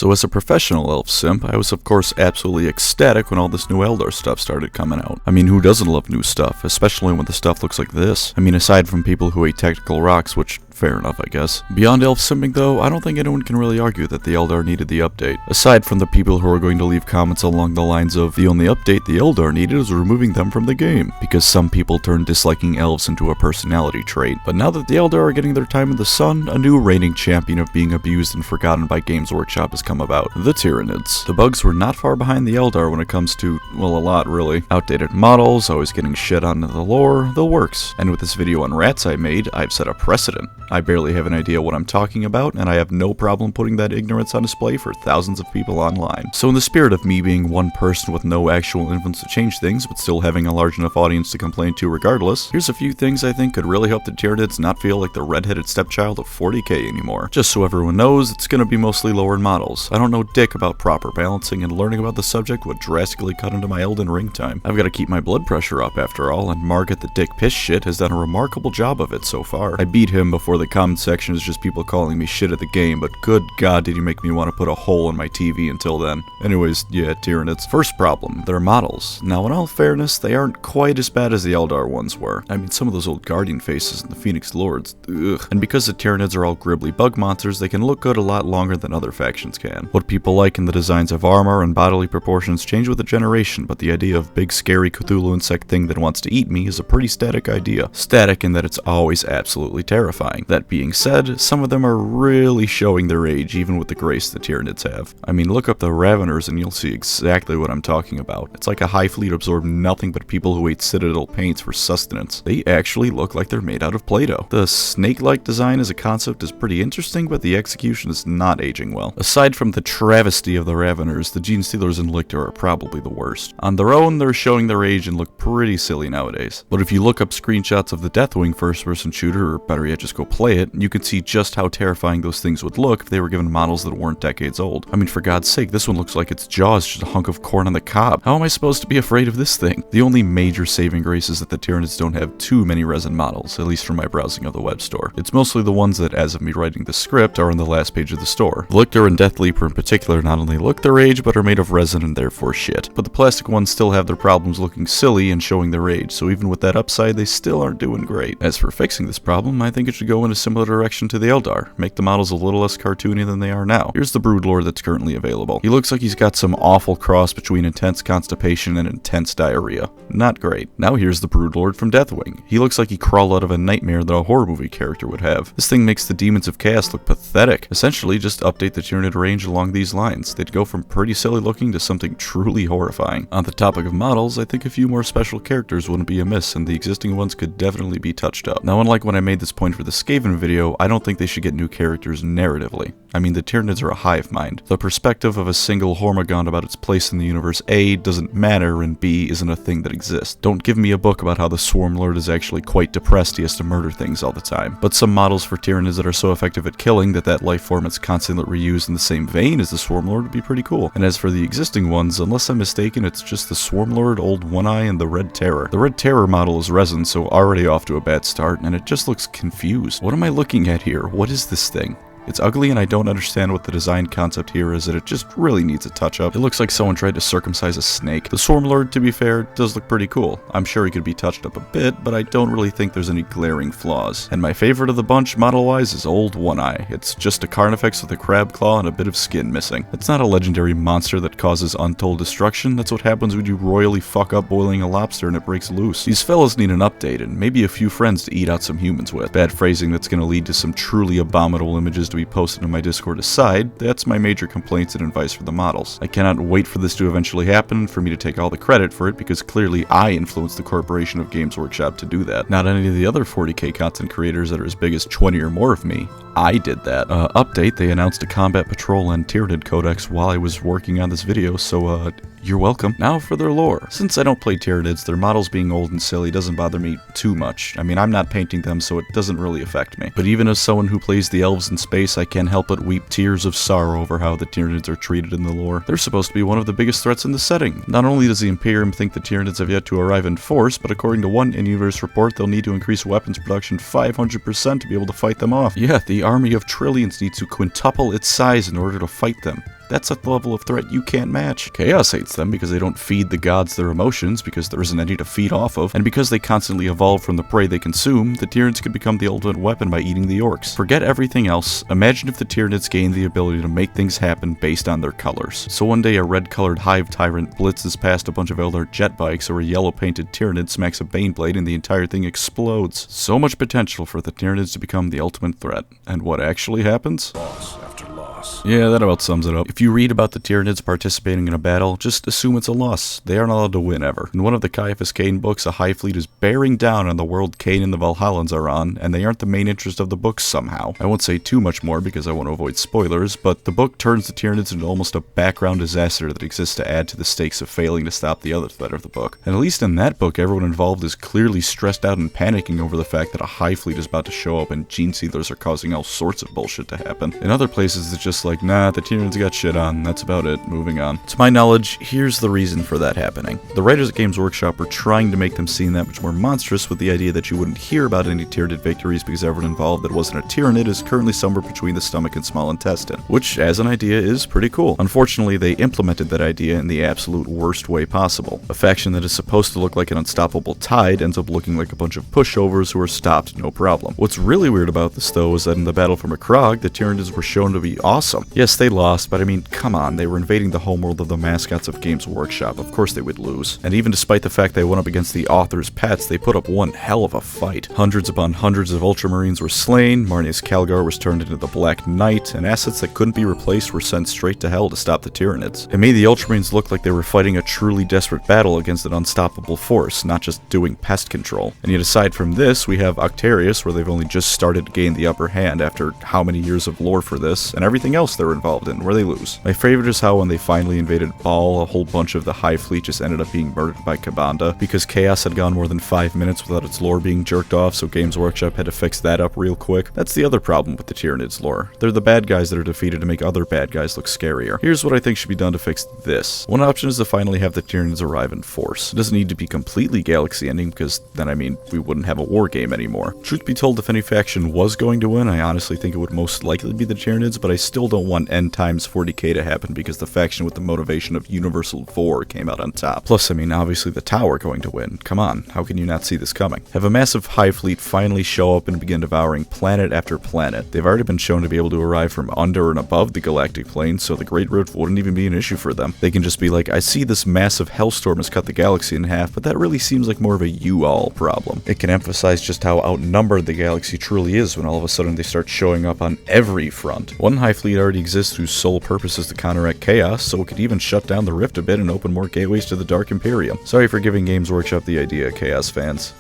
So as a professional elf simp, I was of course absolutely ecstatic when all this new Eldar stuff started coming out. I mean, who doesn't love new stuff, especially when the stuff looks like this? I mean, aside from people who hate technical rocks, which fair enough, I guess. Beyond elf simping though, I don't think anyone can really argue that the Eldar needed the update. Aside from the people who are going to leave comments along the lines of, the only update the Eldar needed is removing them from the game, because some people turn disliking elves into a personality trait. But now that the Eldar are getting their time in the sun, a new reigning champion of being abused and forgotten by Games Workshop has come about, the Tyranids. The bugs were not far behind the Eldar when it comes to, well, a lot really. Outdated models, always getting shit on the lore, the works. And with this video on rats I made, I've set a precedent. I barely have an idea what I'm talking about, and I have no problem putting that ignorance on display for thousands of people online. So in the spirit of me being one person with no actual influence to change things, but still having a large enough audience to complain to regardless, here's a few things I think could really help the Tyranids not feel like the redheaded stepchild of 40k anymore. Just so everyone knows, it's gonna be mostly lower in models. I don't know dick about proper balancing, and learning about the subject would drastically cut into my Elden Ring time. I've gotta keep my blood pressure up after all, and Margaret the dick piss shit has done a remarkable job of it so far. I beat him before the comment section is just people calling me shit at the game, but good god did he make me want to put a hole in my TV until then. Anyways, yeah, Tyranids. First problem, their models. Now in all fairness, they aren't quite as bad as the Eldar ones were. I mean, some of those old Guardian faces and the Phoenix Lords, ugh. And because the Tyranids are all gribbly bug monsters, they can look good a lot longer than other factions can. What people like in the designs of armor and bodily proportions change with the generation, but the idea of big scary Cthulhu insect thing that wants to eat me is a pretty static idea. Static in that it's always absolutely terrifying. That being said, some of them are really showing their age, even with the grace the Tyranids have. I mean, look up the Raveners and you'll see exactly what I'm talking about. It's like a hive fleet absorbed nothing but people who ate Citadel paints for sustenance. They actually look like they're made out of Play-Doh. The snake-like design as a concept is pretty interesting, but the execution is not aging well. Aside from the travesty of the Raveners, the Gene Stealers and Lictor are probably the worst. On their own, they're showing their age and look pretty silly nowadays. But if you look up screenshots of the Deathwing first-person shooter, or better yet, just go play it, you can see just how terrifying those things would look if they were given models that weren't decades old. I mean, for God's sake, this one looks like its jaw is just a hunk of corn on the cob. How am I supposed to be afraid of this thing? The only major saving grace is that the Tyranids don't have too many resin models, at least from my browsing of the web store. It's mostly the ones that, as of me writing the script, are on the last page of the store. The Lictor and Death Leaper in particular not only look their age, but are made of resin and therefore shit. But the plastic ones still have their problems looking silly and showing their age, so even with that upside, they still aren't doing great. As for fixing this problem, I think it should go in a similar direction to the Eldar. Make the models a little less cartoony than they are now. Here's the Broodlord that's currently available. He looks like he's got some awful cross between intense constipation and intense diarrhea. Not great. Now here's the Broodlord from Deathwing. He looks like he crawled out of a nightmare that a horror movie character would have. This thing makes the Demons of Chaos look pathetic. Essentially, just update the Tyranid range along these lines. They'd go from pretty silly looking to something truly horrifying. On the topic of models, I think a few more special characters wouldn't be amiss, and the existing ones could definitely be touched up. Now, unlike when I made this point for the Skaven video, I don't think they should get new characters narratively. I mean, the Tyranids are a hive mind. The perspective of a single Hormagond about its place in the universe A doesn't matter, and B isn't a thing that exists. Don't give me a book about how the Swarmlord is actually quite depressed he has to murder things all the time. But some models for Tyranids that are so effective at killing that life form is constantly reused in the same vein as the Swarmlord would be pretty cool. And as for the existing ones, unless I'm mistaken, it's just the Swarmlord, Old One-Eye, and the Red Terror. The Red Terror model is resin, so already off to a bad start, and it just looks confused. What am I looking at here? What is this thing? It's ugly and I don't understand what the design concept here is, and it just really needs a touch-up. It looks like someone tried to circumcise a snake. The Swarmlord, to be fair, does look pretty cool. I'm sure he could be touched up a bit, but I don't really think there's any glaring flaws. And my favorite of the bunch, model-wise, is Old One-Eye. It's just a Carnifex with a crab claw and a bit of skin missing. It's not a legendary monster that causes untold destruction. That's what happens when you royally fuck up boiling a lobster and it breaks loose. These fellas need an update, and maybe a few friends to eat out some humans with. Bad phrasing that's gonna lead to some truly abominable images to be posted in my Discord aside, that's my major complaints and advice for the models. I cannot wait for this to eventually happen, for me to take all the credit for it, because clearly I influenced the corporation of Games Workshop to do that. Not any of the other 40k content creators that are as big as 20 or more of me. I did that. Update, they announced a Combat Patrol and Tyranid Codex while I was working on this video, so you're welcome. Now for their lore. Since I don't play Tyranids, their models being old and silly doesn't bother me too much. I mean, I'm not painting them, so it doesn't really affect me. But even as someone who plays the elves in space, I can't help but weep tears of sorrow over how the Tyranids are treated in the lore. They're supposed to be one of the biggest threats in the setting. Not only does the Imperium think the Tyranids have yet to arrive in force, but according to one in-universe report, they'll need to increase weapons production 500% to be able to fight them off. Yeah, the army of trillions needs to quintuple its size in order to fight them. That's a level of threat you can't match. Chaos hates them because they don't feed the gods their emotions, because there isn't any to feed off of, and because they constantly evolve from the prey they consume. The Tyranids could become the ultimate weapon by eating the orcs. Forget everything else. Imagine if the Tyranids gained the ability to make things happen based on their colors. So one day a red-colored hive tyrant blitzes past a bunch of Eldar jet bikes, or a yellow-painted Tyranid smacks a Baneblade and the entire thing explodes. So much potential for the Tyranids to become the ultimate threat. And what actually happens? Loss after loss. Yeah, that about sums it up. If you read about the Tyranids participating in a battle, just assume it's a loss. They aren't allowed to win ever. In one of the Caiaphas Cain books, a Hive fleet is bearing down on the world Cain and the Valhallans are on, and they aren't the main interest of the book somehow. I won't say too much more because I want to avoid spoilers, but the book turns the Tyranids into almost a background disaster that exists to add to the stakes of failing to stop the other threat of the book. And at least in that book, everyone involved is clearly stressed out and panicking over the fact that a Hive fleet is about to show up and gene sealers are causing all sorts of bullshit to happen. In other places, it's just like, nah, the Tyranids got shit on, that's about it, moving on. To my knowledge, here's the reason for that happening. The writers at Games Workshop were trying to make them seem that much more monstrous, with the idea that you wouldn't hear about any Tyranid victories because everyone involved that wasn't a Tyranid is currently somewhere between the stomach and small intestine, which, as an idea, is pretty cool. Unfortunately, they implemented that idea in the absolute worst way possible. A faction that is supposed to look like an unstoppable tide ends up looking like a bunch of pushovers who are stopped no problem. What's really weird about this, though, is that in the battle for Macleod, the Tyranids were shown to be awesome. Yes, they lost, but I mean, come on, they were invading the homeworld of the mascots of Games Workshop. Of course they would lose. And even despite the fact they went up against the author's pets, they put up one hell of a fight. Hundreds upon hundreds of Ultramarines were slain, Marnius Calgar was turned into the Black Knight, and assets that couldn't be replaced were sent straight to hell to stop the Tyranids. It made the Ultramarines look like they were fighting a truly desperate battle against an unstoppable force, not just doing pest control. And yet aside from this, we have Octarius, where they've only just started to gain the upper hand after how many years of lore for this, and everything else they're involved in, where they lose. My favorite is how when they finally invaded Baal, a whole bunch of the Hive fleet just ended up being murdered by Kabanda, because Chaos had gone more than 5 minutes without its lore being jerked off, so Games Workshop had to fix that up real quick. That's the other problem with the Tyranids lore. They're the bad guys that are defeated to make other bad guys look scarier. Here's what I think should be done to fix this. One option is to finally have the Tyranids arrive in force. It doesn't need to be completely galaxy ending, because then, I mean, we wouldn't have a war game anymore. Truth be told, if any faction was going to win, I honestly think it would most likely be the Tyranids, but I still don't want N times 40k to happen because the faction with the motivation of universal vor came out on top. Plus, I mean, obviously the Tower going to win. Come on, how can you not see this coming? Have a massive Hive fleet finally show up and begin devouring planet after planet. They've already been shown to be able to arrive from under and above the galactic plane, so the Great Rift wouldn't even be an issue for them. They can just be like, I see this massive hellstorm has cut the galaxy in half, but that really seems like more of a you-all problem. It can emphasize just how outnumbered the galaxy truly is when all of a sudden they start showing up on every front. One Hive fleet already exists whose sole purpose is to counteract chaos, so it could even shut down the Rift a bit and open more gateways to the Dark Imperium. Sorry for giving Games Workshop the idea, Chaos fans.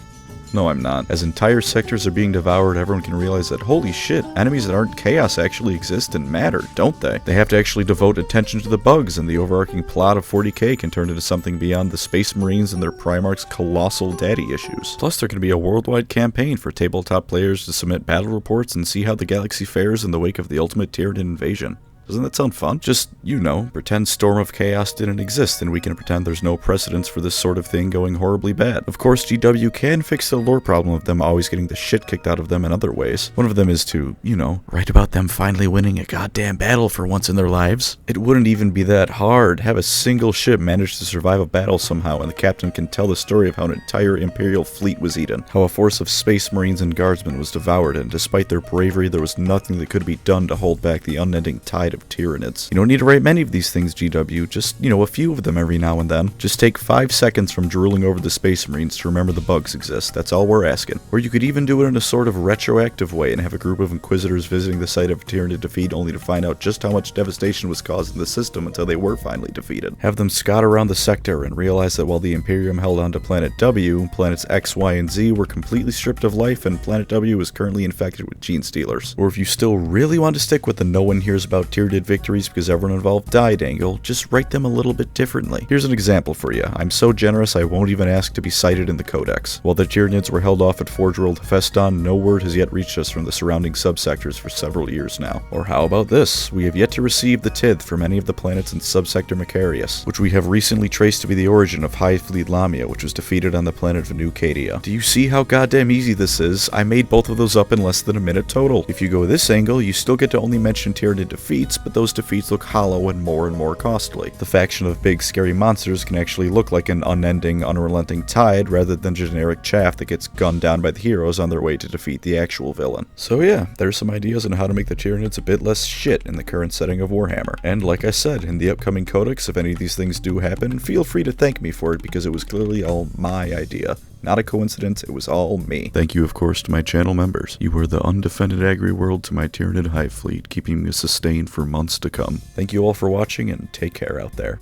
No, I'm not. As entire sectors are being devoured, everyone can realize that, holy shit, enemies that aren't chaos actually exist and matter, don't they? They have to actually devote attention to the bugs, and the overarching plot of 40k can turn into something beyond the Space Marines and their Primarch's colossal daddy issues. Plus, there can be a worldwide campaign for tabletop players to submit battle reports and see how the galaxy fares in the wake of the ultimate Tyranid invasion. Doesn't that sound fun? Just, you know, pretend Storm of Chaos didn't exist and we can pretend there's no precedence for this sort of thing going horribly bad. Of course, GW can fix the lore problem of them always getting the shit kicked out of them in other ways. One of them is to, you know, write about them finally winning a goddamn battle for once in their lives. It wouldn't even be that hard. Have a single ship manage to survive a battle somehow and the captain can tell the story of how an entire Imperial fleet was eaten, how a force of Space Marines and Guardsmen was devoured, and despite their bravery, there was nothing that could be done to hold back the unending tide of Tyranids. You don't need to write many of these things, GW, just, you know, a few of them every now and then. Just take 5 seconds from drooling over the Space Marines to remember the bugs exist, that's all we're asking. Or you could even do it in a sort of retroactive way and have a group of Inquisitors visiting the site of Tyranid defeat only to find out just how much devastation was caused in the system until they were finally defeated. Have them scout around the sector and realize that while the Imperium held on to Planet W, planets X, Y, and Z were completely stripped of life and Planet W is currently infected with gene stealers. Or if you still really want to stick with the no one hears about Tyranid victories because everyone involved died angle, just write them a little bit differently. Here's an example for you. I'm so generous I won't even ask to be cited in the Codex. While the Tyranids were held off at Forge World Hephaeston, no word has yet reached us from the surrounding subsectors for several years now. Or how about this? We have yet to receive the Tith from any of the planets in subsector Macarius, which we have recently traced to be the origin of High Fleet Lamia, which was defeated on the planet of New Cadia. Do you see how goddamn easy this is? I made both of those up in less than a minute total. If you go this angle, you still get to only mention Tyranid defeats, defeats, but those defeats look hollow and more costly. The faction of big scary monsters can actually look like an unending, unrelenting tide rather than generic chaff that gets gunned down by the heroes on their way to defeat the actual villain. So yeah, there's some ideas on how to make the Tyranids a bit less shit in the current setting of Warhammer. And like I said, in the upcoming codex, if any of these things do happen, feel free to thank me for it because it was clearly all my idea. Not a coincidence, it was all me. Thank you, of course, to my channel members. You are the undefended agri-world to my Tyranid hive fleet, keeping me sustained for months to come. Thank you all for watching, and take care out there.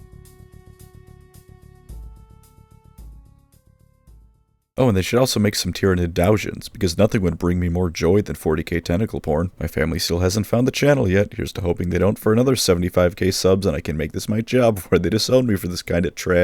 Oh, and they should also make some Tyranid Doujins, because nothing would bring me more joy than 40k tentacle porn. My family still hasn't found the channel yet. Here's to hoping they don't for another 75k subs and I can make this my job before they disown me for this kind of trash.